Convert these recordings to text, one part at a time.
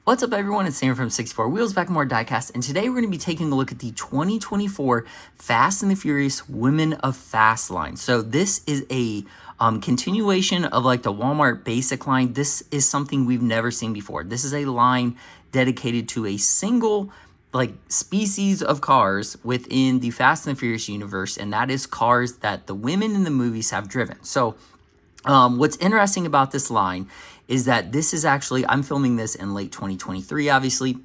What's up everyone, it's Sam from 64 Wheels Back More Diecast, and today we're going to be taking a look at the 2024 Fast and the Furious Women of Fast line. So this is a continuation of like the Walmart basic line. This is something we've never seen before. This is a line dedicated to a single like species of cars within the Fast and the Furious universe, and that is cars that the women in the movies have driven. So what's interesting about this line is that this is actually, I'm filming this in late 2023, obviously,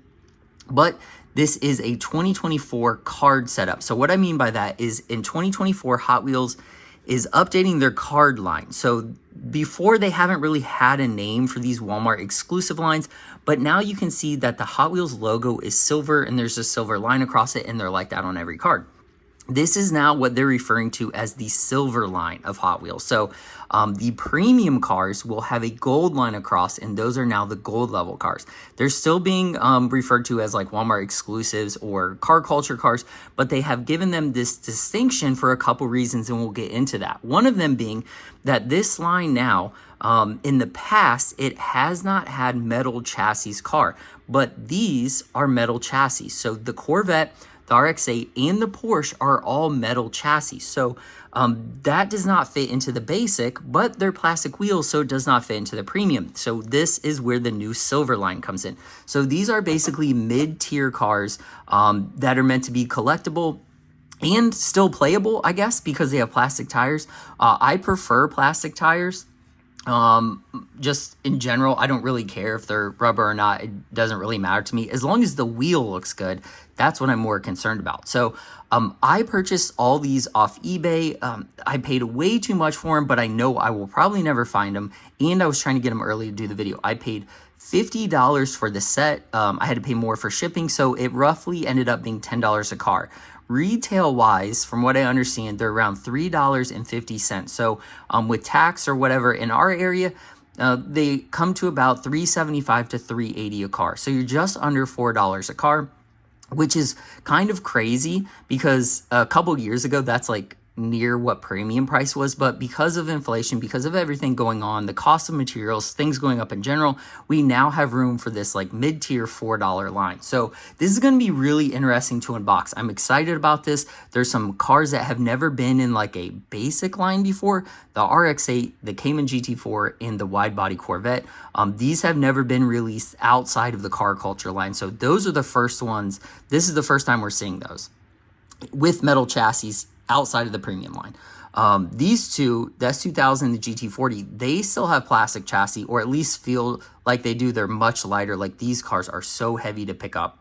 but this is a 2024 card setup. So what I mean by that is in 2024, Hot Wheels is updating their card line. So before, they haven't really had a name for these Walmart exclusive lines, but now you can see that the Hot Wheels logo is silver and there's a silver line across it, and they're like that on every card. This is now what they're referring to as the silver line of Hot Wheels. So the premium cars will have a gold line across, and those are now the gold level cars. They're still being referred to as like Walmart exclusives or car culture cars, but they have given them this distinction for a couple reasons, and we'll get into that. One of them being that this line now, in the past, it has not had metal chassis car, but these are metal chassis. So the Corvette, the RX8, and the Porsche are all metal chassis. So that does not fit into the basic, but they're plastic wheels, so it does not fit into the premium. So this is where the new silver line comes in. So these are basically mid-tier cars that are meant to be collectible and still playable, I guess, because they have plastic tires. I prefer plastic tires. Just in general, I don't really care if they're rubber or not. It doesn't really matter to me. As long as the wheel looks good, that's what I'm more concerned about. So I purchased all these off eBay. I paid way too much for them, but I know I will probably never find them. And I was trying to get them early to do the video. I paid $50 for the set. I had to pay more for shipping, so it roughly ended up being $10 a car. Retail wise, from what I understand, they're around $3.50. So with tax or whatever in our area, they come to about $3.75 to $3.80 a car. So you're just under $4 a car, which is kind of crazy because a couple years ago, that's like near what premium price was. But because of inflation, because of everything going on, the cost of materials, things going up in general, we now have room for this like mid-tier $4 line. So this is going to be really interesting to unbox. I'm excited about this. There's some cars that have never been in like a basic line before. The RX8, the Cayman GT4, and the wide body Corvette. These have never been released outside of the car culture line. So those are the first ones. This is the first time we're seeing those with metal chassis outside of the premium line. These two, the S2000 and the GT40, they still have plastic chassis, or at least feel like they do. They're much lighter. Like these cars are so heavy to pick up.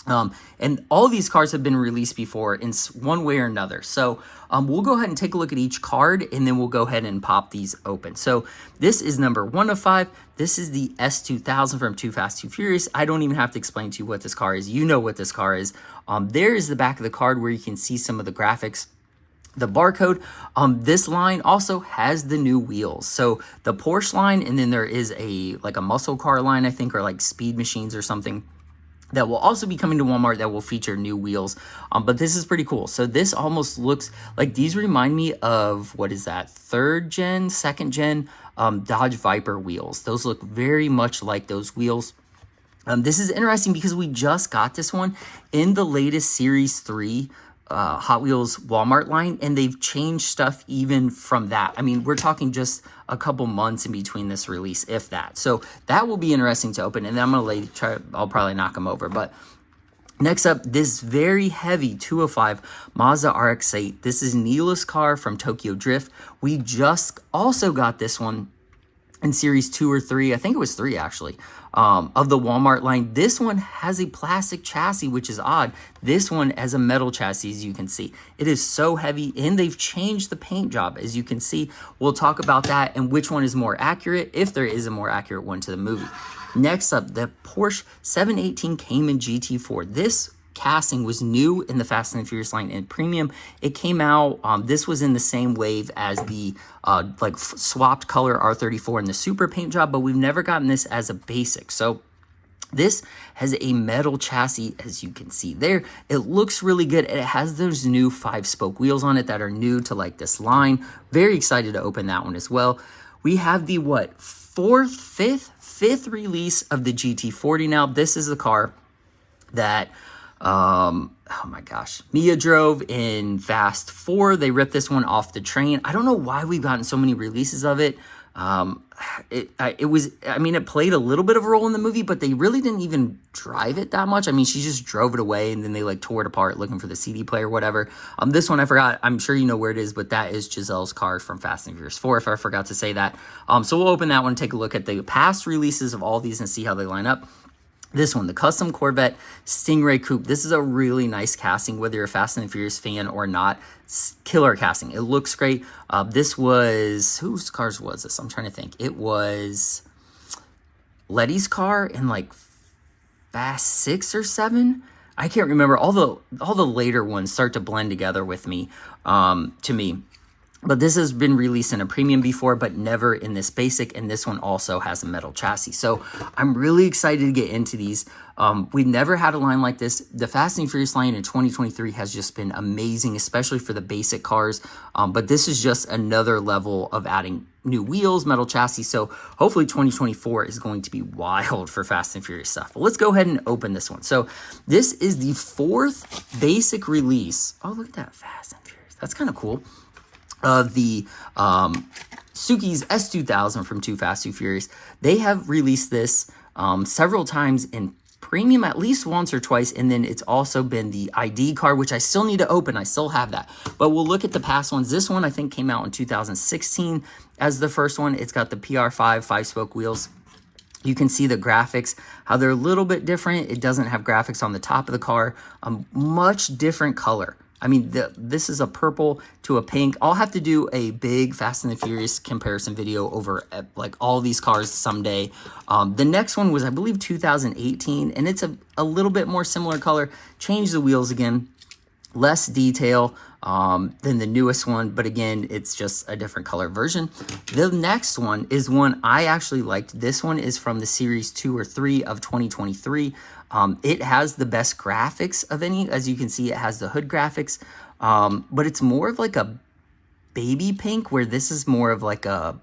And all these cars have been released before in one way or another. So we'll go ahead and take a look at each card, and then we'll go ahead and pop these open. So this is number 1 of 5. This is the S2000 from Too Fast, Too Furious. I don't even have to explain to you what this car is. You know what this car is. There is the back of the card where you can see some of the graphics. The barcode. This line also has the new wheels. So the Porsche line, and then there is like a muscle car line, I think, or like Speed Machines or something, that will also be coming to Walmart that will feature new wheels. But this is pretty cool. So this almost looks like, these remind me of, what is that, 3rd gen, 2nd gen Dodge Viper wheels. Those look very much like those wheels. This is interesting because we just got this one in the latest Series 3 Hot Wheels Walmart line, and they've changed stuff even from that. I mean, we're talking just a couple months in between this release, if that. So that will be interesting to open, and then I'm gonna I'll probably knock them over. But next up, this very heavy 2 of 5 Mazda RX8. This is Neela's car from Tokyo Drift. We just also got this one in Series 2 or 3, I think it was 3 actually, of the Walmart line. This one has a plastic chassis, which is odd. This one has a metal chassis, as you can see. It is so heavy, and they've changed the paint job, as you can see. We'll talk about that and which one is more accurate, if there is a more accurate one to the movie. Next up, the Porsche 718 Cayman GT4. This casting was new in the Fast and the Furious line in premium. It came out, this was in the same wave as the like swapped color R34 and the super paint job, but we've never gotten this as a basic. So this has a metal chassis, as you can see there. It looks really good. It has those new 5-spoke wheels on it that are new to like this line. Very excited to open that one as well. we have the what, fifth release of the GT40 now. This is a car that oh my gosh, Mia drove in Fast 4. They ripped this one off the train. I don't know why we've gotten so many releases of it. It played a little bit of a role in the movie, but they really didn't even drive it that much. I mean, she just drove it away, and then they like tore it apart looking for the CD player or whatever. This one I forgot. I'm sure you know where it is, but that is Giselle's car from Fast and Furious 4, if I forgot to say that. So we'll open that one and take a look at the past releases of all these and see how they line up. This one, the custom Corvette Stingray Coupe. This is a really nice casting, whether you're a Fast and Furious fan or not. Killer casting. It looks great. This was, whose cars was this? I'm trying to think. It was Letty's car in like Fast 6 or 7. I can't remember. All the later ones start to blend together with me, to me. But this has been released in a premium before, but never in this basic, and this one also has a metal chassis. So I'm really excited to get into these. We've never had a line like this. The Fast and Furious line in 2023 has just been amazing, especially for the basic cars. But this is just another level of adding new wheels, metal chassis. So hopefully 2024 is going to be wild for Fast and Furious stuff. But let's go ahead and open this one. So this is the 4th basic release. Oh, look at that, Fast and Furious. That's kind of cool. Of the Suzuki's S2000 from Too Fast, Too Furious. They have released this several times in premium, at least once or twice, and then it's also been the ID car, which I still need to open. I still have that. But we'll look at the past ones. This one, I think, came out in 2016 as the first one. It's got the PR5 5-spoke wheels. You can see the graphics, how they're a little bit different. It doesn't have graphics on the top of the car. A much different color. I mean, this is a purple to a pink. I'll have to do a big Fast and the Furious comparison video over like all these cars someday. The next one was, I believe, 2018, and it's a little bit more similar color. Change the wheels again, less detail than the newest one, but again, it's just a different color version. The next one is one I actually liked. This one is from the Series 2 or 3 of 2023. It has the best graphics of any. As you can see, it has the hood graphics, but it's more of like a baby pink, where this is more of like a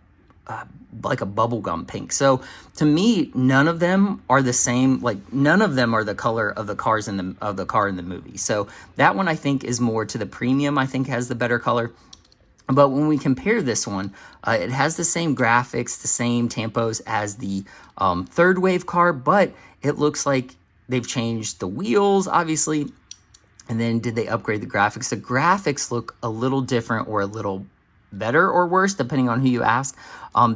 bubblegum pink. So to me, none of them are the same. Like, none of them are the color of the car in the movie. So that one, I think, is more to the premium. I think has the better color. But when we compare this one, it has the same graphics, the same tempos as the third wave car, but it looks like they've changed the wheels, obviously. And then did they upgrade the graphics? The graphics look a little different, or a little better or worse, depending on who you ask.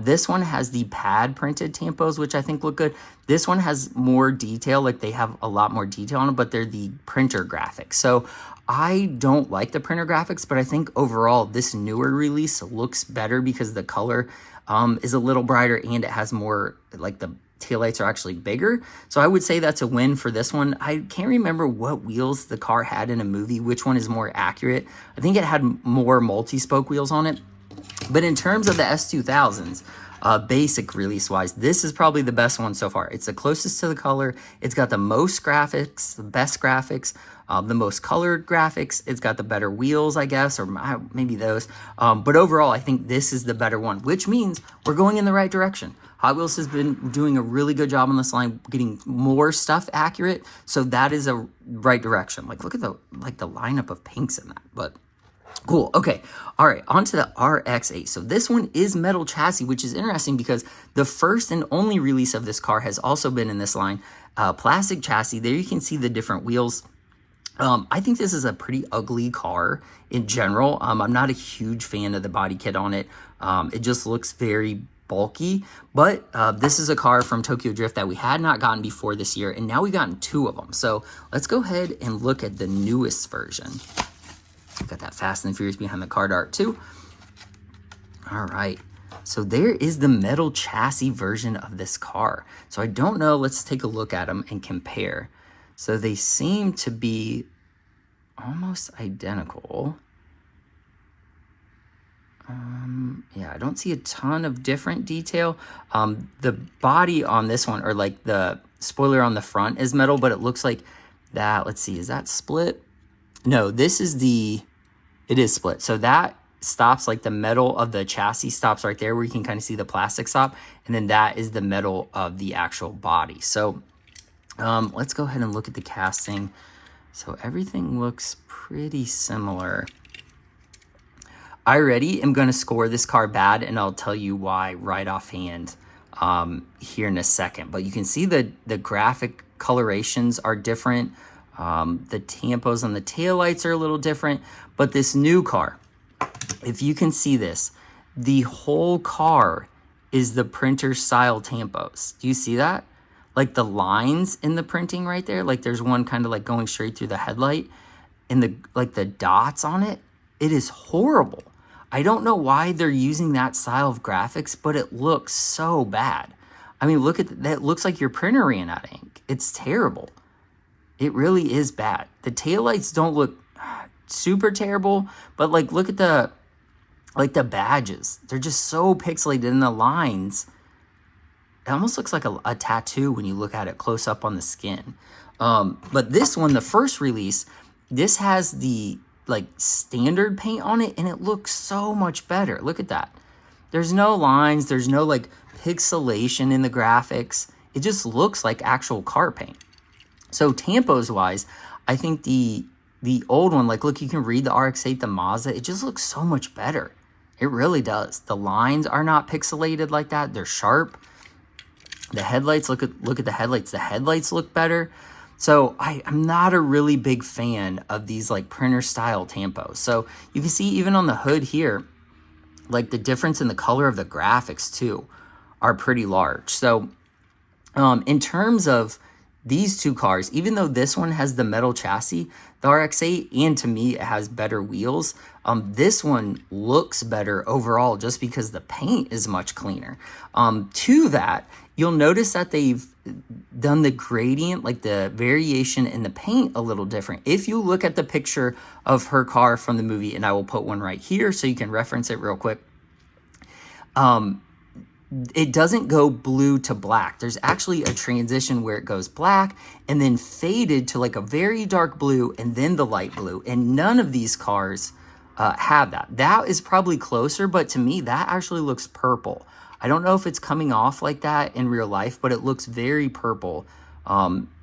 This one has the pad printed tempos, which I think look good. This one has more detail, like they have a lot more detail on it, but they're the printer graphics. So I don't like the printer graphics, but I think overall this newer release looks better because the color is a little brighter, and it has more, like the taillights are actually bigger. So I would say that's a win for this one. I can't remember what wheels the car had in a movie, which one is more accurate. I think it had more multi-spoke wheels on it. But in terms of the S2000s, basic release wise, this is probably the best one so far. It's the closest to the color. It's got the most graphics, the best graphics, the most colored graphics. It's got the better wheels, I guess, or maybe those. But overall, I think this is the better one, which means we're going in the right direction. Hot Wheels has been doing a really good job on this line, getting more stuff accurate. So that is a right direction. Like, look at the lineup of pinks in that. But cool. Okay. All right. On to the RX8. So this one is metal chassis, which is interesting because the first and only release of this car has also been in this line. Plastic chassis. There you can see the different wheels. I think this is a pretty ugly car in general. I'm not a huge fan of the body kit on it. It just looks very bulky, but this is a car from Tokyo Drift that we had not gotten before this year, and now we've gotten 2 of them. So let's go ahead and look at the newest version. Got that Fast and Furious behind the card art too. All right, so there is the metal chassis version of this car. So I don't know, let's take a look at them and compare. So they seem to be almost identical. Yeah, I don't see a ton of different detail. The body on this one, or like the spoiler on the front, is metal, but it looks like that. Let's see, is that split? No, this is it is split. So that stops, like the metal of the chassis stops right there where you can kind of see the plastic stop, and then that is the metal of the actual body. So let's go ahead and look at the casting. So everything looks pretty similar. I already am going to score this car bad, and I'll tell you why right offhand here in a second. But you can see the graphic colorations are different. The tampos on the taillights are a little different. But this new car, if you can see this, the whole car is the printer style tampos. Do you see that? Like the lines in the printing right there, like there's one kind of like going straight through the headlight, and the dots on it, it is horrible. I don't know why they're using that style of graphics, but it looks so bad. I mean, look at that. It looks like your printer ran out of ink. It's terrible. It really is bad. The taillights don't look super terrible, but like look at the badges. They're just so pixelated in the lines. It almost looks like a tattoo when you look at it close up on the skin. But this one, the first release, this has the like standard paint on it, and it looks so much better. Look at that. There's no lines. There's no like pixelation in the graphics. It just looks like actual car paint. So tampos wise, I think the old one, like look, you can read the RX8, the Mazda. It just looks so much better. It really does. The lines are not pixelated like that. They're sharp. The headlights, look at the headlights. The headlights look better. So I'm not a really big fan of these like printer style tampos. So you can see even on the hood here, like the difference in the color of the graphics too are pretty large. So in terms of these two cars, even though this one has the metal chassis, the RX8, and to me it has better wheels, this one looks better overall just because the paint is much cleaner. To that, you'll notice that they've done the gradient, like the variation in the paint a little different. If you look at the picture of her car from the movie, and I will put one right here so you can reference it real quick, it doesn't go blue to black. There's actually a transition where it goes black and then faded to like a very dark blue and then the light blue. And none of these cars have that. That is probably closer, but to me, that actually looks purple. I don't know if it's coming off like that in real life, but it looks very purple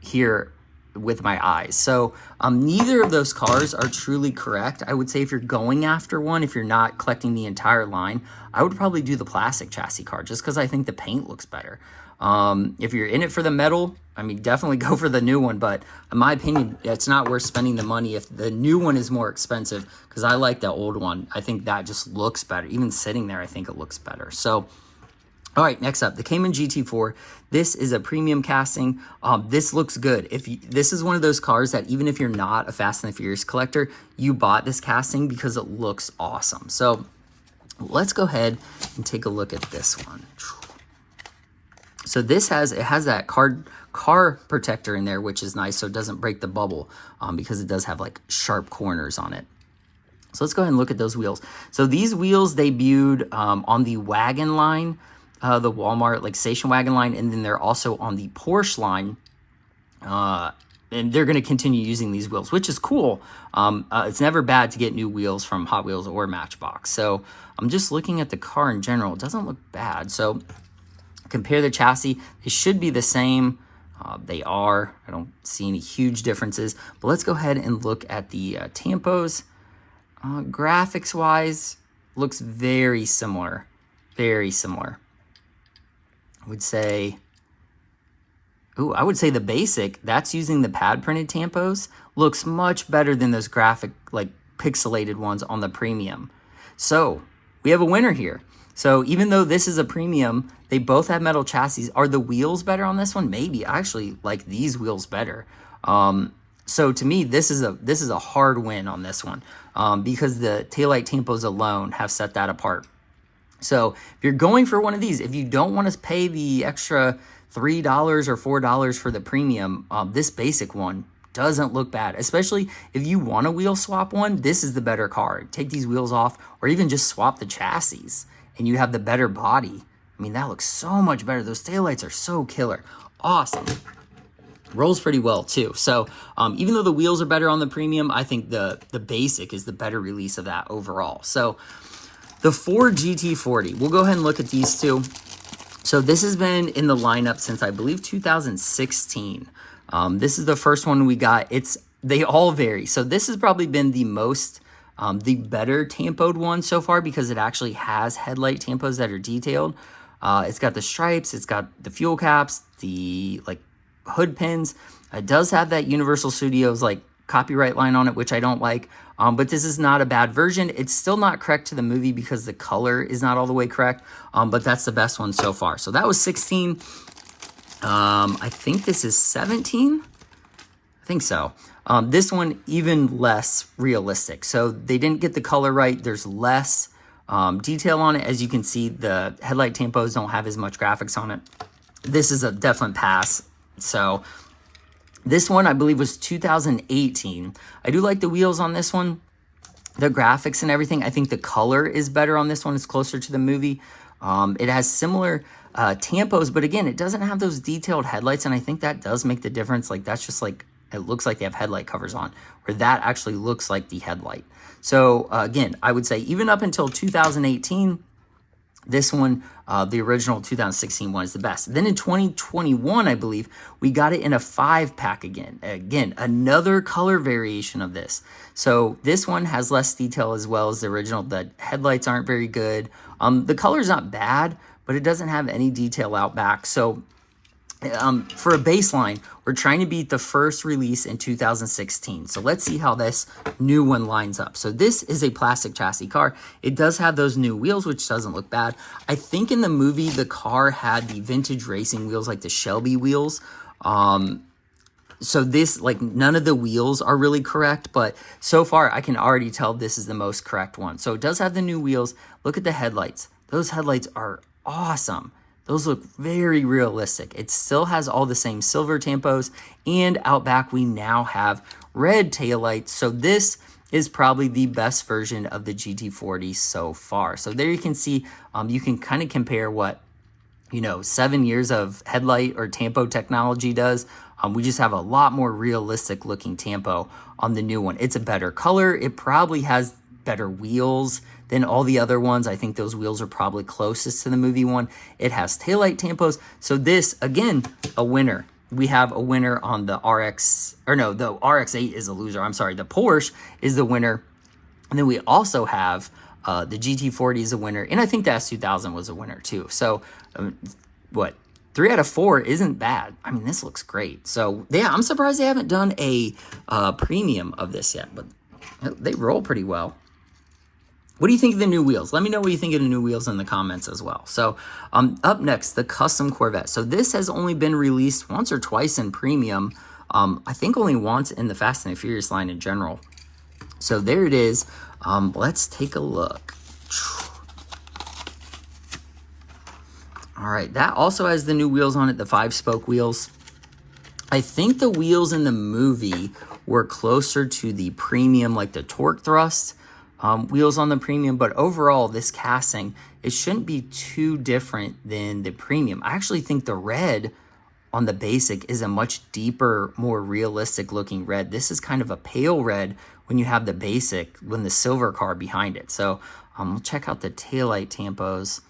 here with my eyes. So neither of those cars are truly correct. I would say if you're going after one, if you're not collecting the entire line, I would probably do the plastic chassis car just because I think the paint looks better. If you're in it for the metal, I mean, definitely go for the new one. But in my opinion, it's not worth spending the money if the new one is more expensive, because I like the old one. I think that just looks better. Even sitting there, I think it looks better. So all right, next up, the Cayman GT4. This is a premium casting. This looks good. This is one of those cars that even if you're not a Fast and the Furious collector, you bought this casting because it looks awesome. So let's go ahead and take a look at this one. So this has that car protector in there, which is nice, so it doesn't break the bubble because it does have like sharp corners on it. So let's go ahead and look at those wheels. So these wheels debuted on the wagon line, the Wal-Mart like station wagon line, and then they're also on the Porsche line, and they're going to continue using these wheels, which is cool. It's never bad to get new wheels from Hot Wheels or Matchbox. So I'm just looking at the car in general. It doesn't look bad. So compare the chassis. They should be the same. They are. I don't see any huge differences. But let's go ahead and look at the tampos. Graphics wise, looks very similar. Very similar. I would say the basic, that's using the pad printed tampos, looks much better than those graphic, like pixelated ones on the premium. So we have a winner here. So even though this is a premium, they both have metal chassis. Are the wheels better on this one? Maybe. I actually like these wheels better. So to me, this is a hard win on this one because the taillight tampos alone have set that apart. So if you're going for one of these, if you don't want to pay the extra $3 or $4 for the premium, this basic one doesn't look bad. Especially if you want a wheel swap one, this is the better car. Take these wheels off or even just swap the chassis and you have the better body. I mean, that looks so much better. Those taillights are so killer. Awesome. rolls pretty well too. So even though the wheels are better on the premium, I think the basic is the better release of that overall. So the Ford GT40, we'll go ahead and look at these two. So this has been in the lineup since I believe 2016. This is the first one we got. They all vary. So this has probably been the most, the better tampoed one so far because it actually has headlight tampos that are detailed. It's got the stripes, it's got the fuel caps, the like hood pins. It does have that Universal Studios like copyright line on it, which I don't like. But this is not a bad version. It's still not correct to the movie because the color is not all the way correct. But that's the best one so far. So that was 16. I think this is 17. I think so. This one, even less realistic. So they didn't get the color right. There's less detail on it. As you can see, the headlight tampos don't have as much graphics on it. This is a definite pass. So this one, I believe, was 2018. I do like the wheels on this one. The graphics and everything. I think the color is better on this one. It's closer to the movie. It has similar tampos, but again, it doesn't have those detailed headlights, and I think that does make the difference. Like, that's just like, it looks like they have headlight covers on, where that actually looks like the headlight. So again, I would say even up until 2018, this one, the original 2016 one, is the best. Then in 2021, I believe, we got it in a 5-pack again. Again, another color variation of this. So this one has less detail as well as the original. The headlights aren't very good. The color's not bad, but it doesn't have any detail out back. So for a baseline, we're trying to beat the first release in 2016. So let's see how this new one lines up. So this is a plastic chassis car. It does have those new wheels, which doesn't look bad. I think in the movie, the car had the vintage racing wheels, like the Shelby wheels. So this, like, none of the wheels are really correct, but so far I can already tell this is the most correct one. So it does have the new wheels. Look at the headlights. Those headlights are awesome. Those look very realistic. It still has all the same silver tampos, and out back we now have red taillights. So this is probably the best version of the GT40 so far. So there you can see, you can kind of compare what, 7 years of headlight or tampo technology does. We just have a lot more realistic looking tampo on the new one. It's a better color. It probably has better wheels than all the other ones. I think those wheels are probably closest to the movie one. It has taillight tampos. So this, again, a winner. We have a winner on the the RX8 is a loser. I'm sorry, the Porsche is the winner. And then we also have the GT40 is a winner. And I think the S2000 was a winner too. So 3 out of 4 isn't bad. I mean, this looks great. So yeah, I'm surprised they haven't done a premium of this yet, but they roll pretty well. What do you think of the new wheels? Let me know what you think of the new wheels in the comments as well. So up next, the custom Corvette. So this has only been released once or twice in premium. I think only once in the Fast and the Furious line in general. So there it is. Let's take a look. All right, that also has the new wheels on it, the 5-spoke wheels. I think the wheels in the movie were closer to the premium, like the torque thrust wheels on the premium, but overall this casting, it shouldn't be too different than the premium. I actually think the red on the basic is a much deeper, more realistic looking red. This is kind of a pale red when you have the basic, when the silver car behind it. So we'll check out the taillight tampos.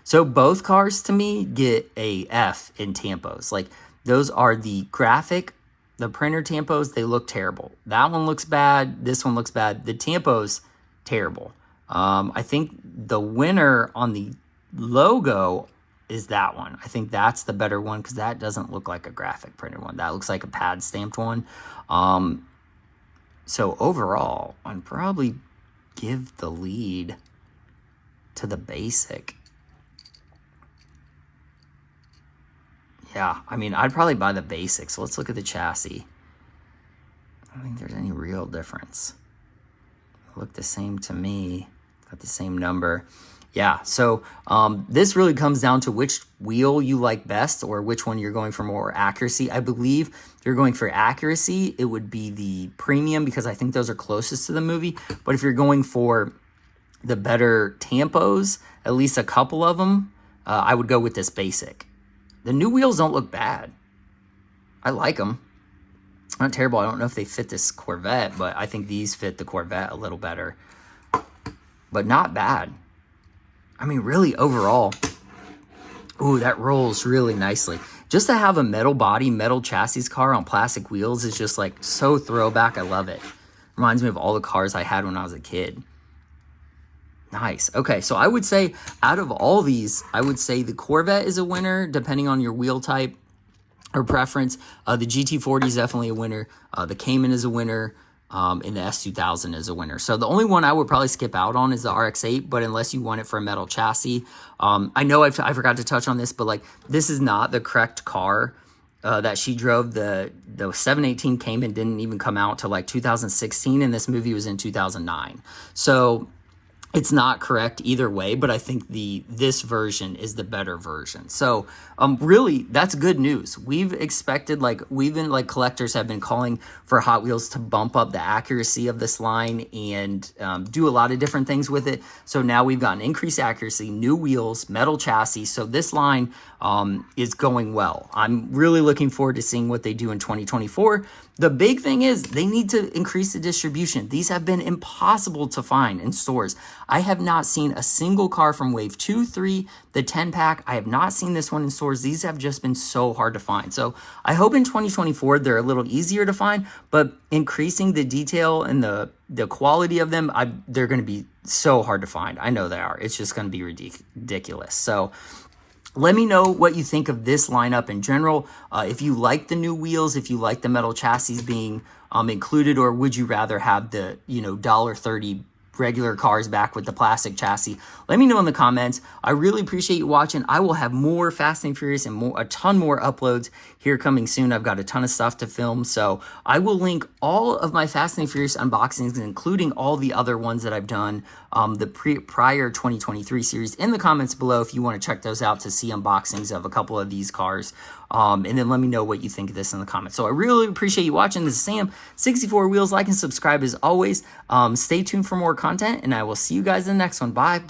So both cars to me get a F in tampos. Like, those are the graphic, the printer tampos, they look terrible. That one looks bad. This one looks bad. The tampos, terrible. I think the winner on the logo is that one. I think that's the better one because that doesn't look like a graphic printed one. That looks like a pad stamped one. So overall, I'd probably give the lead to the basic. Yeah, I mean, I'd probably buy the basic. So let's look at the chassis. I don't think there's any real difference. Look the same to me. Got the same number. Yeah, so this really comes down to which wheel you like best or which one you're going for more accuracy. I believe if you're going for accuracy, it would be the premium because I think those are closest to the movie. But if you're going for the better tampos, at least a couple of them, I would go with this basic. The new wheels don't look bad. I like them. Not terrible. I don't know if they fit this Corvette, but I think these fit the Corvette a little better. But not bad. I mean, really, overall. Ooh, that rolls really nicely. Just to have a metal body, metal chassis car on plastic wheels is just like so throwback. I love it. Reminds me of all the cars I had when I was a kid. Nice. Okay, so I would say out of all these, I would say the Corvette is a winner, depending on your wheel type or preference. The GT40 is definitely a winner. The Cayman is a winner. And the S2000 is a winner. So the only one I would probably skip out on is the RX8, but unless you want it for a metal chassis. I know I forgot to touch on this, but like this is not the correct car that she drove. The 718 Cayman didn't even come out till like 2016, and this movie was in 2009. So it's not correct either way, but I think this version is the better version. So really, that's good news. We've been collectors have been calling for Hot Wheels to bump up the accuracy of this line and do a lot of different things with it. So now we've gotten increased accuracy, new wheels, metal chassis. So this line is going well. I'm really looking forward to seeing what they do in 2024. The big thing is they need to increase the distribution. These have been impossible to find in stores. I have not seen a single car from Wave 2, 3, the 10-pack. I have not seen this one in stores. These have just been so hard to find. So I hope in 2024 they're a little easier to find, but increasing the detail and the quality of them, they're going to be so hard to find. I know they are. It's just going to be ridiculous. So let me know what you think of this lineup in general. If you like the new wheels, if you like the metal chassis being included, or would you rather have the $1.30 regular cars back with the plastic chassis? Let me know in the comments. I really appreciate you watching. I will have more Fast and Furious and a ton more uploads here coming soon. I've got a ton of stuff to film, so I will link all of my Fast and Furious unboxings, including all the other ones that I've done, the prior 2023 series, in the comments below if you want to check those out to see unboxings of a couple of these cars. And then let me know what you think of this in the comments. So I really appreciate you watching. This is Sam, 64 Wheels. Like and subscribe as always. Stay tuned for more content, and I will see you guys in the next one. Bye.